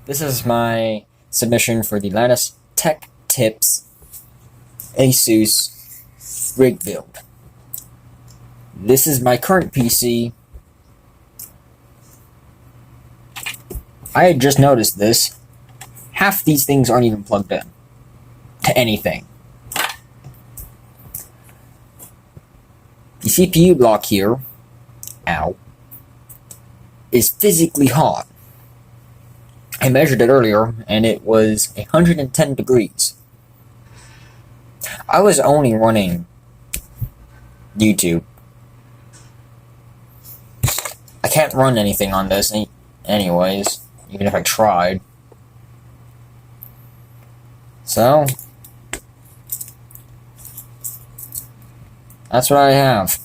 This is my submission for the latest Tech Tips Asus rig build. This is my current PC. I had just noticed this. Half these things aren't even plugged in to anything. The CPU block here, ow, is physically hot. I measured it earlier and it was 110 degrees. I was only running YouTube. I can't run anything on this anyways, even if I tried. So, that's what I have.